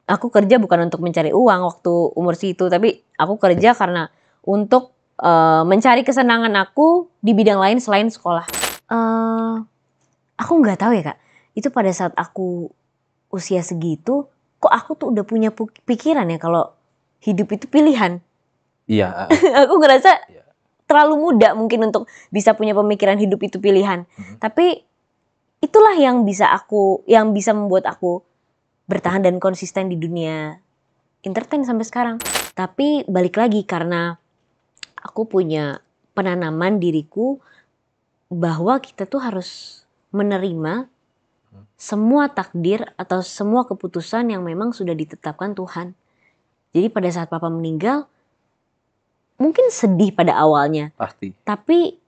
aku kerja bukan untuk mencari uang waktu umur situ, tapi aku kerja karena untuk mencari kesenangan aku di bidang lain selain sekolah. Aku nggak tahu ya Kak, itu pada saat aku usia segitu, kok aku tuh udah punya pikiran ya kalau hidup itu pilihan. Iya. Aku ngerasa terlalu muda mungkin untuk bisa punya pemikiran hidup itu pilihan. Tapi itulah yang bisa membuat aku bertahan dan konsisten di dunia entertain sampai sekarang. Tapi balik lagi karena aku punya penanaman diriku bahwa kita tuh harus menerima semua takdir atau semua keputusan yang memang sudah ditetapkan Tuhan. Jadi pada saat papa meninggal, mungkin sedih pada awalnya. Pasti. Tapi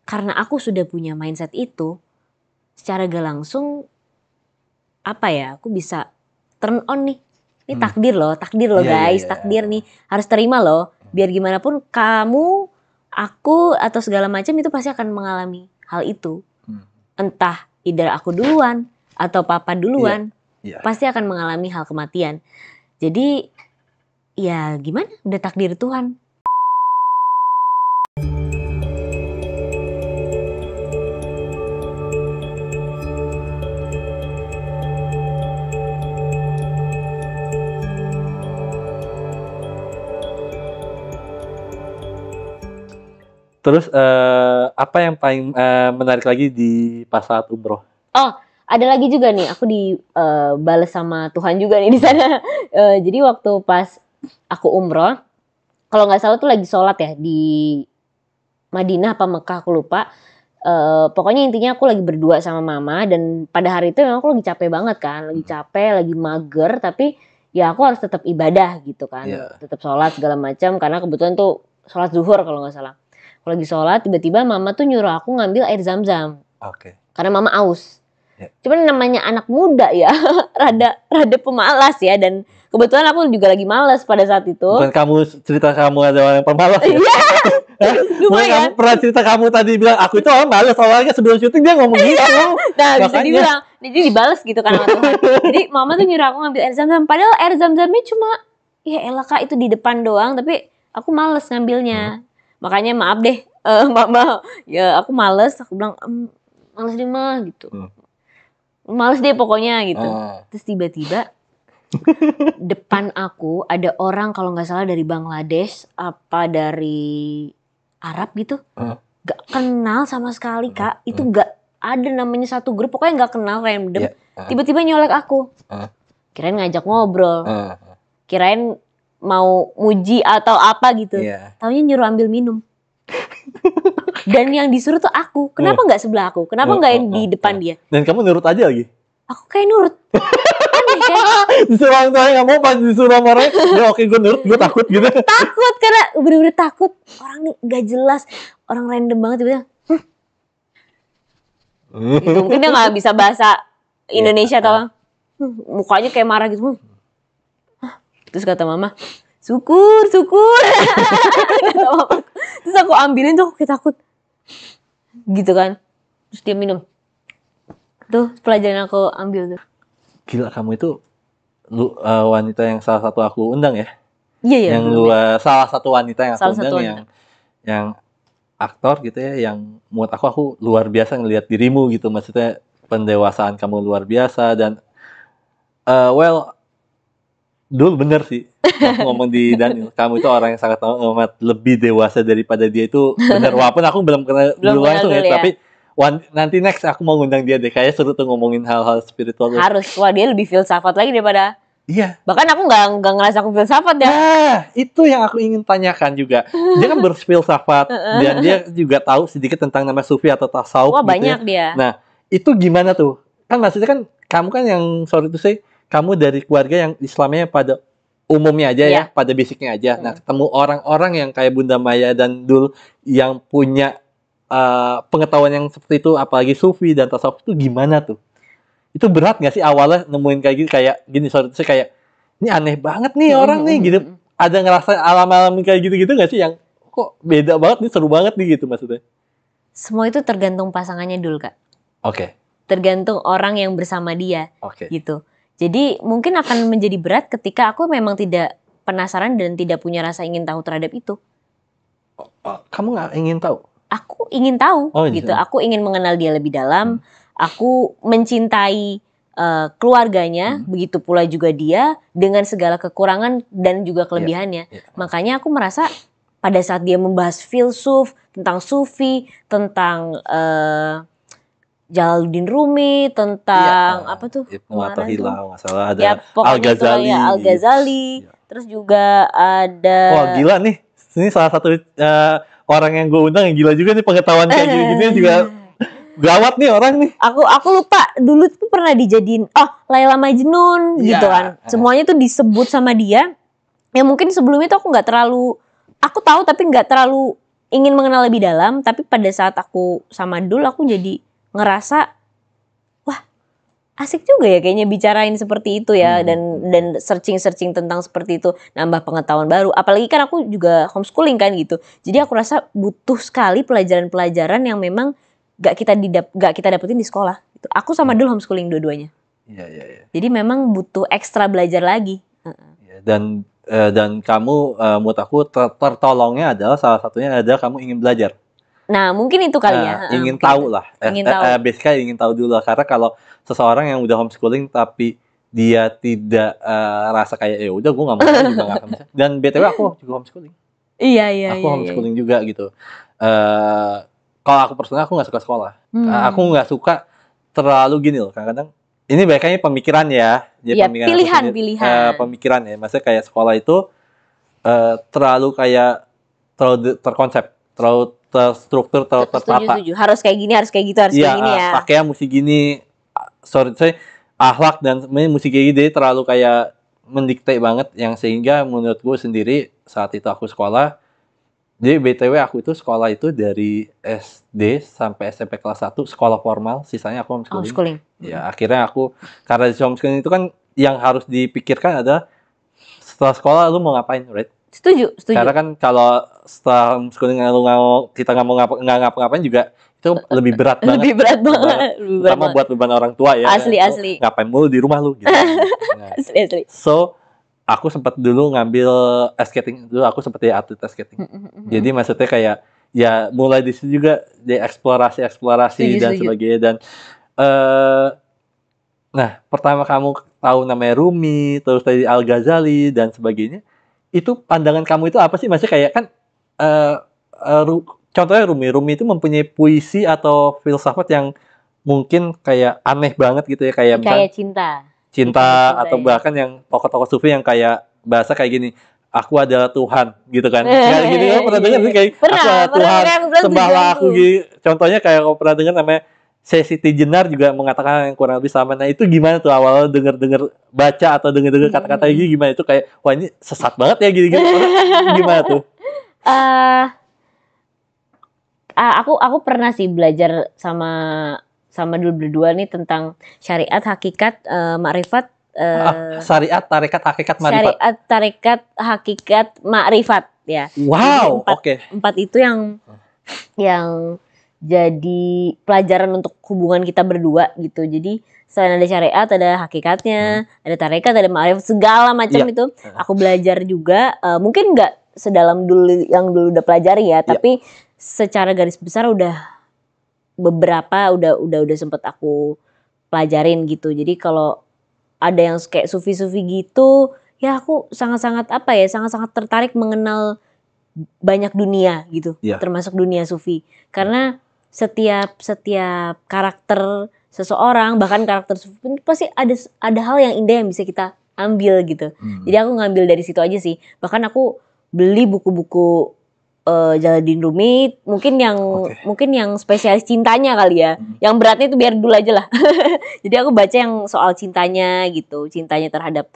karena aku sudah punya mindset itu, secara gak langsung aku bisa turn on nih. Ini takdir loh guys, takdir nih. Harus terima loh. Biar gimana pun kamu, aku atau segala macam itu pasti akan mengalami hal itu. Entah either aku duluan atau papa duluan, pasti akan mengalami hal kematian. Jadi ya gimana, udah takdir Tuhan. Terus apa yang paling menarik lagi di pas saat umroh? Oh, ada lagi juga nih, aku dibales sama Tuhan juga nih di sana. Jadi waktu pas aku umroh, kalau nggak salah tuh lagi sholat ya di Madinah apa Mekah, aku lupa. Pokoknya intinya aku lagi berdua sama mama, dan pada hari itu memang aku lagi capek banget kan, lagi capek, lagi mager, tapi ya aku harus tetap ibadah gitu kan, tetap sholat segala macam, karena kebetulan tuh sholat zuhur kalau nggak salah. Aku lagi sholat, tiba-tiba mama tuh nyuruh aku ngambil air zam-zam. Karena mama aus. Cuman namanya anak muda ya, rada pemalas ya, dan kebetulan aku juga lagi malas pada saat itu. Bukan kamu cerita kamu ada orang yang pemalas ya? Lumayan. Kamu pernah cerita kamu tadi bilang aku itu orang malas, awalnya sebelum syuting dia ngomong gitu. Nah bisa dibilang, jadi dibales gitu kan sama Tuhan. Jadi mama tuh nyuruh aku ngambil air zam-zam, padahal air zam-zamnya cuma ya elah Kak, itu di depan doang, tapi aku males ngambilnya. Makanya maaf deh mama, ya aku males, aku bilang males deh mah gitu. Males deh pokoknya gitu. Terus tiba-tiba depan aku ada orang, kalau nggak salah dari Bangladesh apa dari Arab gitu, gak kenal sama sekali Kak. Itu gak ada namanya satu grup, pokoknya gak kenal, random. Tiba-tiba nyolek aku. Kirain ngajak ngobrol, kirain mau muji atau apa gitu. Taunya nyuruh ambil minum. Dan yang disuruh tuh aku. Kenapa gak sebelah aku? Kenapa gak yang di depan dia? Dan kamu nurut aja lagi? Aku kayak nurut. Aneh kan? Disuruh orang tuanya gak mau, pas disuruh sama orang, ya oke gue nurut, gue takut gitu. Takut, karena bener-bener takut. Orang nih gak jelas, orang random banget tiba-tiba. Gitu. Mungkin dia gak bisa bahasa Indonesia atau mukanya kayak marah gitu. Terus kata mama, syukur. Kata mama. Terus aku ambilin tuh, aku kayak takut. Gitu kan. Terus dia minum. Tuh pelajaran aku ambil tuh. Gila, kamu itu wanita yang salah satu aku undang ya? Iya. Yang salah satu wanita yang aku undang yang aktor gitu ya, yang menurut aku luar biasa ngelihat dirimu gitu. Maksudnya pendewasaan kamu luar biasa, dan dulu bener sih aku ngomong di Daniel, kamu itu orang yang sangat amat lebih dewasa daripada dia, itu bener. Walaupun aku belum kenal dulu langsung ya, tapi nanti next aku mau ngundang dia deh, kayaknya seru tuh ngomongin hal-hal spiritual. Harus, wah dia lebih filsafat lagi daripada. Iya. Bahkan aku nggak ngerasa aku filsafat ya. Nah, itu yang aku ingin tanyakan juga. Dia kan berfilsafat dan dia juga tahu sedikit tentang nama sufi atau tasawuf. Wah, gitu banyak dia. Nah, itu gimana tuh? Kan maksudnya kan kamu kan yang sorry to say, kamu dari keluarga yang Islamnya pada umumnya aja ya, pada basicnya aja. Nah, ketemu orang-orang yang kayak Bunda Maya dan Dul yang punya pengetahuan yang seperti itu, apalagi sufi dan tasawuf, itu gimana tuh? Itu berat nggak sih awalnya nemuin kayak gini, sorry sih, kayak ini aneh banget nih orang nih gitu. Ada ngerasa alam-alam kayak gitu-gitu nggak sih yang kok beda banget nih, seru banget nih gitu maksudnya? Semua itu tergantung pasangannya dulu Kak. Oke. Tergantung orang yang bersama dia. Oke. Gitu. Jadi mungkin akan menjadi berat ketika aku memang tidak penasaran dan tidak punya rasa ingin tahu terhadap itu. Kamu nggak ingin tahu? Aku ingin tahu gitu. Gitu. Aku ingin mengenal dia lebih dalam. Aku mencintai keluarganya, begitu pula juga dia dengan segala kekurangan dan juga kelebihannya. Makanya aku merasa pada saat dia membahas filsuf, tentang sufi, tentang Jalaluddin Rumi, tentang apa tuh? Ibnu Athaillah, masalah ada Ya, pokoknya Al-Ghazali. Al-Ghazali. Terus juga ada. Wah gila nih, ini salah satu orang yang gue undang yang gila juga nih, pengetahuan kayak gini-gini juga gawat nih orang nih. Aku lupa dulu tuh pernah dijadiin Laila Majnun gitu kan. Semuanya tuh disebut sama dia. Ya mungkin sebelumnya tuh aku tahu tapi nggak terlalu ingin mengenal lebih dalam. Tapi pada saat aku sama Dul, aku jadi ngerasa wah asik juga ya kayaknya bicarain seperti itu ya, dan searching tentang seperti itu, nambah pengetahuan baru. Apalagi kan aku juga homeschooling kan gitu. Jadi aku rasa butuh sekali pelajaran-pelajaran yang memang gak kita dapetin di sekolah gitu. Aku sama Dul homeschooling dua-duanya. Iya. Jadi memang butuh ekstra belajar lagi. Dan kamu menurut aku tertolongnya adalah salah satunya adalah kamu ingin belajar. Nah mungkin itu kali ya. Ingin tahu lah. Basically ingin tahu dulu lah. Karena kalau seseorang yang udah homeschooling tapi dia tidak rasa kayak ya udah gue nggak mau juga nggak akan bisa. Dan BTW aku juga homeschooling. Iya. Aku homeschooling juga gitu. Kalau aku personal aku nggak suka sekolah. Aku nggak suka terlalu gini loh. Kadang-kadang ini kayaknya pemikiran ya. Pilihan. Pemikiran ya. Maksudnya kayak sekolah itu terlalu terkonsep, terlalu terstruktur, terlalu tertata. Setuju. Harus kayak gini, harus kayak gitu, harus kayak gini ya. Pakaian mesti gini. Akhlak dan sebenarnya mesti kayak gini, terlalu kayak mendikte banget, yang sehingga menurut gue sendiri saat itu aku sekolah. Jadi BTW aku itu sekolah itu dari SD sampai SMP kelas 1 sekolah formal, sisanya aku homeschooling. Ya akhirnya aku, karena di homeschooling itu kan yang harus dipikirkan adalah setelah sekolah lu mau ngapain, right? Setuju. Karena kan kalau setelah homeschooling kita nggak mau ngapa-ngapain juga itu lebih berat banget. Lebih berat banget. Terutama buat beban orang tua ya. Asli. Ngapain mulu di rumah lu gitu. Asli. So aku sempat dulu ngambil ice skating dulu, aku sempat jadi atlet ice skating. Jadi maksudnya kayak ya mulai di situ juga di eksplorasi dan sebagainya. Dan nah pertama kamu tahu namanya Rumi, terus tadi Al-Ghazali dan sebagainya, itu pandangan kamu itu apa sih? Maksudnya kayak kan contohnya Rumi itu mempunyai puisi atau filsafat yang mungkin kayak aneh banget gitu ya, kayak cinta atau bahkan yang tokoh-tokoh sufi yang kayak bahasa kayak gini, aku adalah Tuhan gitu kan. Kayak gini kan pernah dengar sih kayak aku adalah Tuhan, sembahlah aku gitu. Contohnya kayak kalau pernah dengar namanya Siti Jenar juga mengatakan yang kurang lebih sama. Nah itu gimana tuh awalnya dengar baca atau dengar kata-kata ini gimana, itu kayak wah ini sesat banget ya gini. Gimana tuh? Aku pernah sih belajar sama dulu berdua nih tentang syariat, hakikat, makrifat. Syariat, tarekat, hakikat, makrifat. Syariat, tarekat, hakikat, makrifat ya. Wow, empat itu yang jadi pelajaran untuk hubungan kita berdua gitu. Jadi selain ada syariat, ada hakikatnya, ada tarekat, ada makrifat, segala macam itu. Aku belajar juga, mungkin nggak sedalam dulu yang dulu udah pelajari ya, tapi secara garis besar udah beberapa udah sempet aku pelajarin gitu. Jadi kalau ada yang kayak sufi-sufi gitu, ya aku sangat-sangat sangat-sangat tertarik mengenal banyak dunia gitu, termasuk dunia sufi. Karena setiap karakter seseorang, bahkan karakter sufi pasti ada hal yang indah yang bisa kita ambil gitu. Jadi aku ngambil dari situ aja sih. Bahkan aku beli buku-buku Jalaluddin Rumi, mungkin yang spesialis cintanya kali ya. Yang beratnya itu biar dulu aja lah. Jadi aku baca yang soal cintanya gitu, cintanya terhadap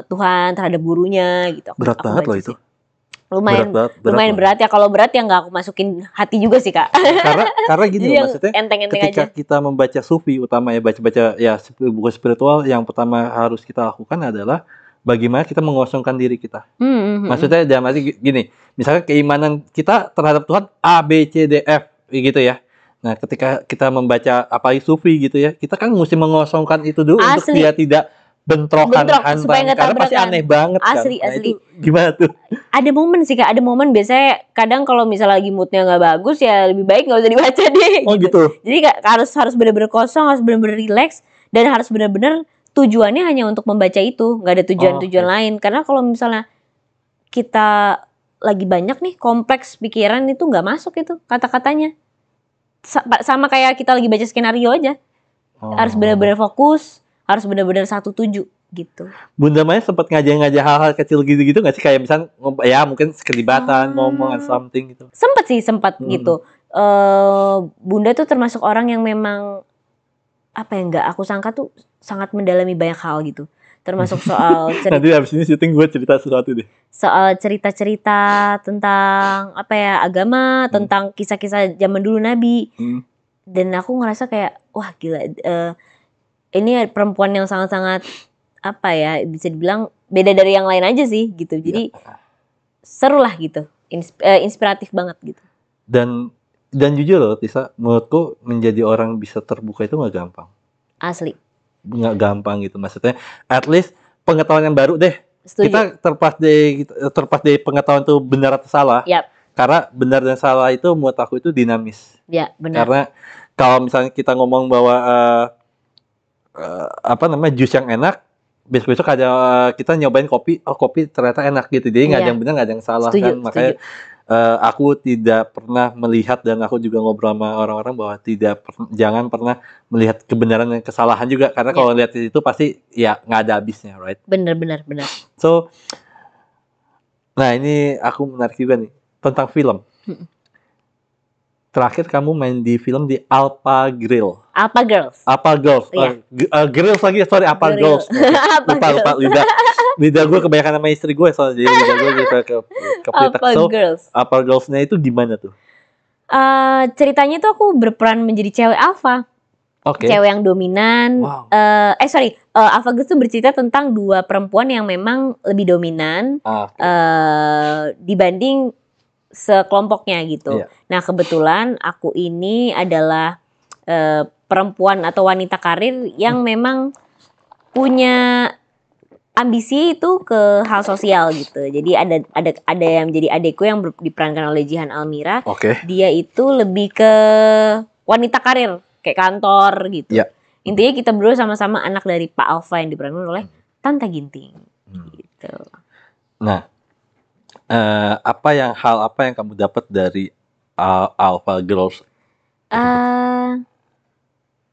Tuhan, terhadap gurunya gitu. Berat banget loh itu. Lumayan berat ya. Kalau berat ya nggak aku masukin hati juga sih Kak. Karena gini loh, maksudnya ketika aja. kita membaca sufi, utama ya baca ya buku spiritual, yang pertama harus kita lakukan adalah bagaimana kita mengosongkan diri kita. Maksudnya dalam arti gini, misalnya keimanan kita terhadap Tuhan A, B, C, D, F gitu ya. Nah ketika kita membaca apalagi sufi gitu ya, kita kan mesti mengosongkan itu dulu. Asli. Untuk dia tidak bentrokan Bentrok, hantam supaya nggak karena pasti tabrakan. aneh banget kan. Asli, Nah, asli. itu gimana tuh? Ada momen sih Kak, ada momen biasanya kadang kalau misalnya lagi moodnya nggak bagus ya lebih baik nggak usah dibaca deh. Oh gitu. Jadi harus benar-benar kosong, harus benar-benar relax dan harus benar-benar tujuannya hanya untuk membaca itu, nggak ada tujuan-tujuan Oke. lain. Karena kalau misalnya kita lagi banyak nih kompleks pikiran itu nggak masuk itu kata-katanya. Sama kayak kita lagi baca skenario aja. Harus benar-benar fokus, harus benar-benar satu tuju gitu. Bunda Maya sempat ngajak-ngajak hal-hal kecil gitu-gitu nggak sih? Kayak misalnya ya mungkin sekelibatan ngomong something gitu. Sempat gitu. Bunda tuh termasuk orang yang memang apa ya, nggak aku sangka tuh sangat mendalami banyak hal gitu. Termasuk soal Nanti habis ini syuting gue cerita sesuatu deh. Soal cerita-cerita tentang apa ya, agama, tentang kisah-kisah zaman dulu Nabi. Dan aku ngerasa kayak wah gila, ini perempuan yang sangat-sangat apa ya, bisa dibilang beda dari yang lain aja sih gitu. Jadi seru lah gitu, inspiratif banget gitu. Dan jujur loh Tisa, menurutku menjadi orang bisa terbuka itu nggak gampang. Asli. Nggak gampang gitu, maksudnya at least pengetahuan yang baru deh. Setuju. Kita terlepas dari pengetahuan itu benar atau salah. Yap. Karena benar dan salah itu menurut aku itu dinamis. Ya benar. Karena kalau misalnya kita ngomong bahwa jus yang enak, besok-besok ada kita nyobain kopi, kopi ternyata enak gitu. Jadi nggak ada yang benar, nggak ada yang salah. Setuju, kan. Makanya aku tidak pernah melihat, dan aku juga ngobrol sama orang-orang bahwa jangan pernah melihat kebenaran dan kesalahan juga. Karena kalau lihat itu pasti ya nggak ada habisnya, right? Benar. So, nah ini aku menarik juga nih tentang film. Terakhir kamu main di film di Alpha Grill. Alpha Girls. Grills lagi, sorry, Alpha Girls. Lupa lidah gue kebanyakan sama istri gue, soalnya jadi lidah gue bisa kepelitak. Alpha Girls-nya itu gimana tuh? Ceritanya tuh aku berperan menjadi cewek alpha. Cewek yang dominan. Wow. Alpha Girls tuh bercerita tentang dua perempuan yang memang lebih dominan dibanding sekelompoknya gitu. Nah kebetulan aku ini adalah perempuan atau wanita karir yang memang punya ambisi itu ke hal sosial gitu. Jadi ada yang menjadi adekku yang diperankan oleh Jihan Almira. Dia itu lebih ke wanita karir kayak kantor gitu. Intinya kita berdua sama-sama anak dari Pak Alfa yang diperankan oleh Tanta Ginting. Gitu. Nah, hal apa yang kamu dapat dari Alpha Girls?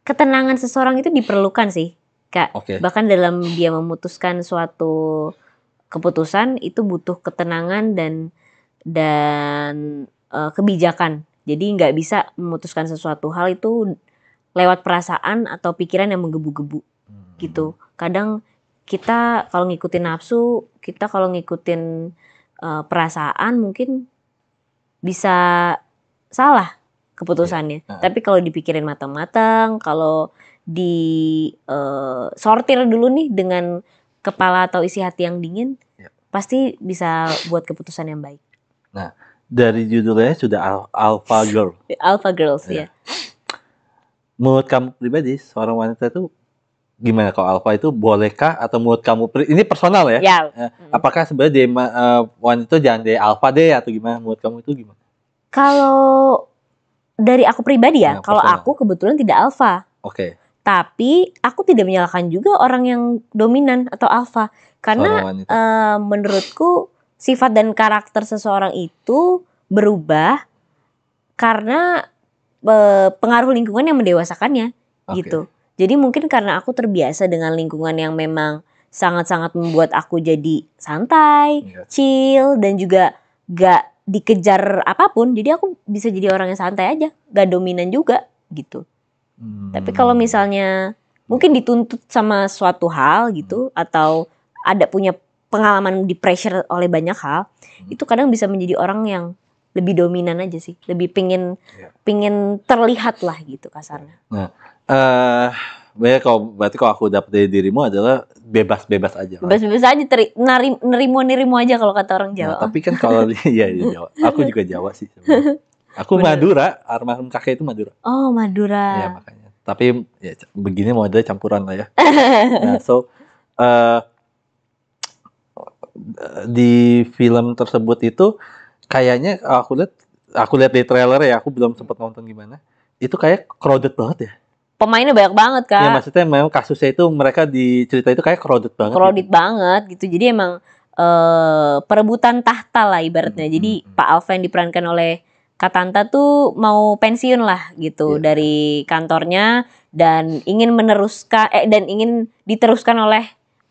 Ketenangan seseorang itu diperlukan sih, Kak. Bahkan dalam dia memutuskan suatu keputusan itu butuh ketenangan dan kebijakan. Jadi nggak bisa memutuskan sesuatu hal itu lewat perasaan atau pikiran yang menggebu-gebu gitu. Kadang kita kalau ngikutin nafsu, kita kalau ngikutin perasaan mungkin bisa salah keputusannya. Tapi kalau dipikirin matang-matang, kalau sortir dulu nih dengan kepala atau isi hati yang dingin, pasti bisa buat keputusan yang baik. Nah, dari judulnya sudah Alpha Girl. Alpha Girls ya. Menurut kamu pribadi, seorang wanita itu gimana kalau alpha itu bolehkah, atau menurut kamu ini personal ya? Apakah sebenarnya wanita jangan deh alpha deh atau gimana? Menurut kamu itu gimana? Kalau dari aku pribadi ya, kalau aku kebetulan tidak alpha. Tapi aku tidak menyalahkan juga orang yang dominan atau alpha, karena menurutku sifat dan karakter seseorang itu berubah karena pengaruh lingkungan yang mendewasakannya gitu. Jadi mungkin karena aku terbiasa dengan lingkungan yang memang sangat-sangat membuat aku jadi santai, chill, dan juga gak dikejar apapun. Jadi aku bisa jadi orang yang santai aja, gak dominan juga gitu. Tapi kalau misalnya mungkin dituntut sama suatu hal gitu, atau ada punya pengalaman di pressure oleh banyak hal, itu kadang bisa menjadi orang yang lebih dominan aja sih, lebih pingin terlihat lah gitu kasarnya. Nah, berarti kalau aku dapet dari dirimu adalah bebas-bebas aja. Bebas-bebas aja, nerimo aja kalau kata orang Jawa. Nah, tapi kan kalau iya Jawa, aku juga Jawa sih sebenarnya. Aku Madura, almarhum kakek itu Madura. Oh Madura. Iya makanya. Tapi ya begini model campuran lah ya. Nah, eh, di film tersebut itu kayaknya aku lihat di trailer ya, aku belum sempat nonton gimana. Itu kayak crowded banget ya. Pemainnya banyak banget, Kak. Ya maksudnya memang kasusnya itu mereka di cerita itu kayak crowded banget. Crowded banget gitu. Jadi emang perebutan tahta lah ibaratnya. Jadi Pak Alva yang diperankan oleh Katanta tuh mau pensiun lah gitu dari kantornya dan ingin meneruskan dan ingin diteruskan oleh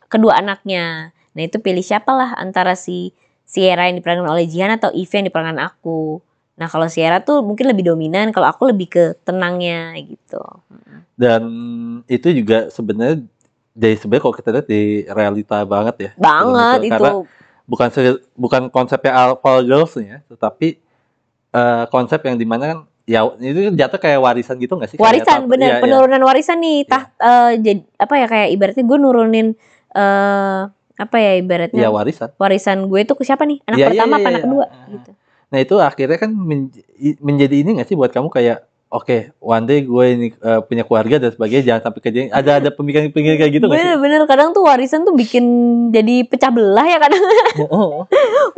kedua anaknya. Nah itu pilih siapa lah antara si Sierra yang diperankan oleh Jihan atau Eve yang diperankan aku. Nah kalau Sierra tuh mungkin lebih dominan, kalau aku lebih ke tenangnya gitu. Dan itu juga sebenarnya jadi sebenarnya kalau kita lihat di realita banget ya. Banget itu. Karena bukan konsepnya Alpha Girls ya, tetapi konsep yang dimana kan ya itu jatuh kayak warisan gitu nggak sih? Warisan bener, penurunan warisan nih. Jadi apa ya, kayak ibaratnya gue nurunin apa ya ibaratnya? Ya warisan. Warisan gue tuh ke siapa nih? Anak pertama apa anak kedua? Gitu. Nah itu akhirnya kan menjadi ini nggak sih buat kamu kayak oke, one day gue ini punya keluarga dan sebagainya, jangan sampai kejadian ada pemikiran-pemikiran kayak gitu nggak sih? Bener-bener kadang tuh warisan tuh bikin jadi pecah belah ya kadang.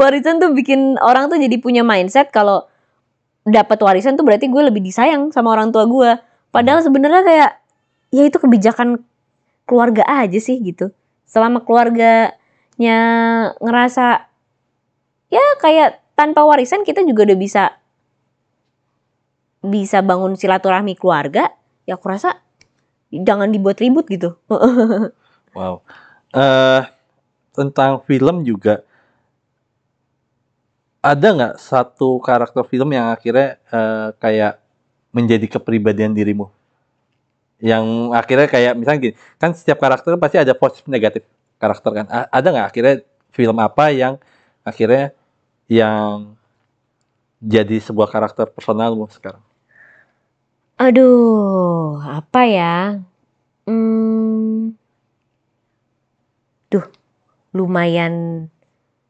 Warisan tuh bikin orang tuh jadi punya mindset kalau dapat warisan tuh berarti gue lebih disayang sama orang tua gue. Padahal sebenarnya kayak ya itu kebijakan keluarga aja sih gitu. Selama keluarganya ngerasa ya kayak tanpa warisan kita juga udah bisa bangun silaturahmi keluarga, ya aku rasa jangan dibuat ribut gitu. Wow. Tentang film juga ada nggak satu karakter film yang akhirnya kayak menjadi kepribadian dirimu? Yang akhirnya kayak misalnya gini, kan setiap karakter pasti ada positif negatif karakter kan. Ada nggak akhirnya film apa yang akhirnya yang jadi sebuah karakter personalmu sekarang? Aduh, apa ya? Lumayan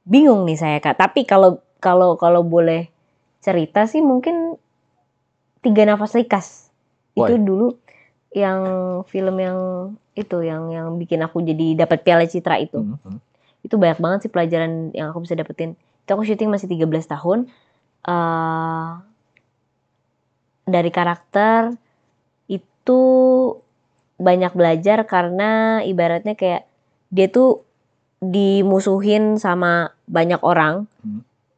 bingung nih saya, Kak. Tapi kalau boleh cerita sih mungkin Tiga Nafas Likas. Itu dulu yang film yang itu yang bikin aku jadi dapat Piala Citra itu. Itu banyak banget sih pelajaran yang aku bisa dapetin. Itu aku syuting masih 13 tahun. Dari karakter itu banyak belajar karena ibaratnya kayak dia tuh dimusuhin sama banyak orang,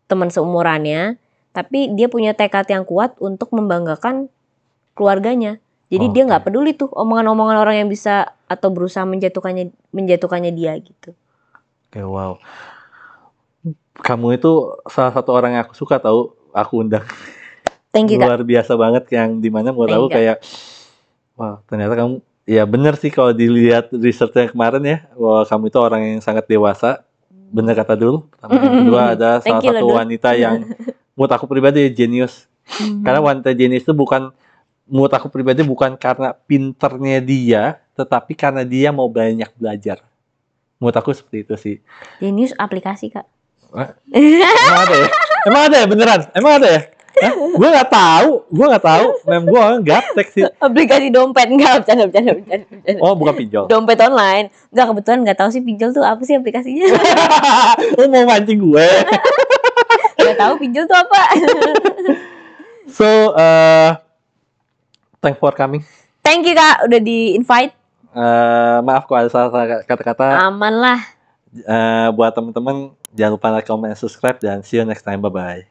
teman seumurannya, tapi dia punya tekad yang kuat untuk membanggakan keluarganya. Jadi dia nggak peduli tuh omongan-omongan orang yang bisa atau berusaha menjatuhkannya dia gitu. Oke, wow. Kamu itu salah satu orang yang aku suka tahu, aku undang. Thank you, luar biasa banget yang dimana menurut aku kayak wah ternyata kamu ya bener sih kalau dilihat researchnya kemarin ya bahwa kamu itu orang yang sangat dewasa, bener kata dulu. Yang kedua ada salah satu wanita yang menurut aku pribadi jenius. Karena wanita jenius itu bukan menurut aku pribadi bukan karena pinternya dia, tetapi karena dia mau banyak belajar. Menurut aku seperti itu sih. Jenius aplikasi, Kak. Emang ada ya? Emang ada ya beneran? Emang ada ya? Gue nggak tahu. Mem gue gaptek sih. Aplikasi dompet enggak, bercanda. Oh, bukan pinjol. Dompet online. Enggak, kebetulan nggak tahu sih pinjol tuh apa sih aplikasinya. Lu mau mancing gue? Nggak tahu pinjol tuh apa. So, thanks for coming. Thank you, Kak, udah di-invite. Maaf kalau ada salah kata-kata. Aman lah. Buat teman-teman jangan lupa like, comment, and subscribe dan see you next time. Bye bye.